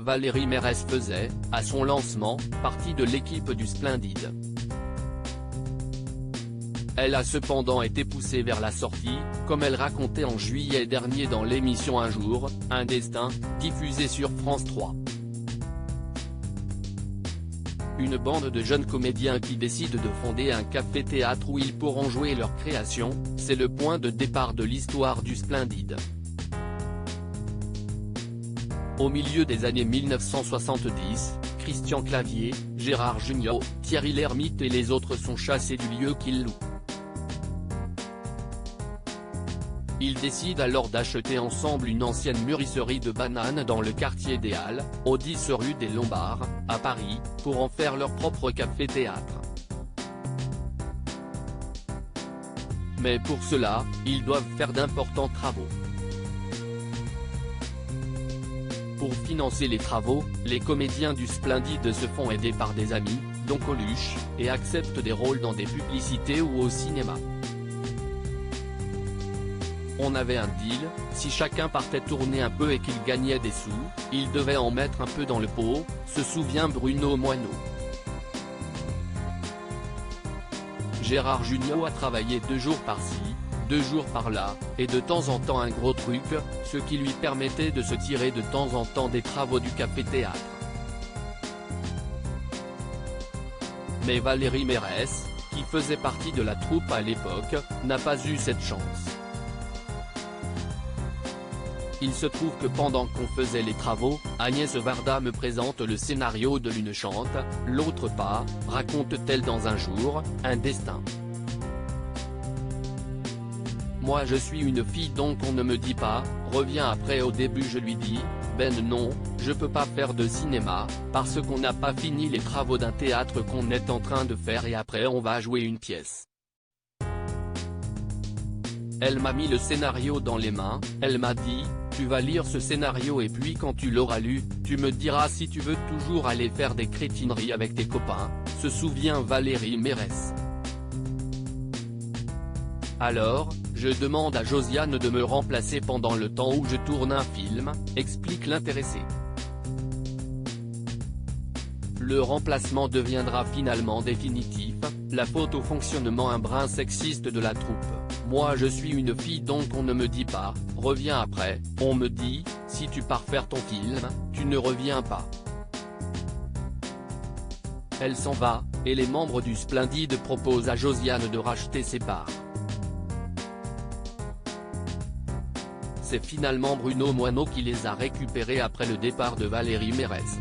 Valérie Mérès faisait, à son lancement, partie de l'équipe du Splendide. Elle a cependant été poussée vers la sortie, comme elle racontait en juillet dernier dans l'émission Un jour, un destin, diffusée sur France 3. Une bande de jeunes comédiens qui décident de fonder un café-théâtre où ils pourront jouer leurs créations, c'est le point de départ de l'histoire du Splendide. Au milieu des années 1970, Christian Clavier, Gérard Jugnot, Thierry Lhermitte et les autres sont chassés du lieu qu'ils louent. Ils décident alors d'acheter ensemble une ancienne mûrisserie de bananes dans le quartier des Halles, au 10 rue des Lombards, à Paris, pour en faire leur propre café-théâtre. Mais pour cela, ils doivent faire d'importants travaux. Pour financer les travaux, les comédiens du Splendide se font aider par des amis, dont Coluche, et acceptent des rôles dans des publicités ou au cinéma. On avait un deal, si chacun partait tourner un peu et qu'il gagnait des sous, il devait en mettre un peu dans le pot, se souvient Bruno Moineau. Gérard Jugnot a travaillé 2 jours par-ci, 2 jours par-là, et de temps en temps un gros truc, ce qui lui permettait de se tirer de temps en temps des travaux du café-théâtre. Mais Valérie Mérès, qui faisait partie de la troupe à l'époque, n'a pas eu cette chance. Il se trouve que pendant qu'on faisait les travaux, Agnès Varda me présente le scénario de L'une chante, l'autre pas, raconte-t-elle dans Un jour, un destin. Moi je suis une fille donc on ne me dit pas, revient après. Au début je lui dis, Ben non, je peux pas faire de cinéma, parce qu'on n'a pas fini les travaux d'un théâtre qu'on est en train de faire et après on va jouer une pièce. Elle m'a mis le scénario dans les mains, elle m'a dit, tu vas lire ce scénario et puis quand tu l'auras lu, tu me diras si tu veux toujours aller faire des crétineries avec tes copains, se souvient Valérie Mérès. Alors, je demande à Josiane de me remplacer pendant le temps où je tourne un film, explique l'intéressé. Le remplacement deviendra finalement définitif, la faute au fonctionnement un brin sexiste de la troupe. Moi je suis une fille donc on ne me dit pas, reviens après, on me dit, si tu pars faire ton film, tu ne reviens pas. Elle s'en va, et les membres du Splendide proposent à Josiane de racheter ses parts. C'est finalement Bruno Moineau qui les a récupérés après le départ de Valérie Mérès.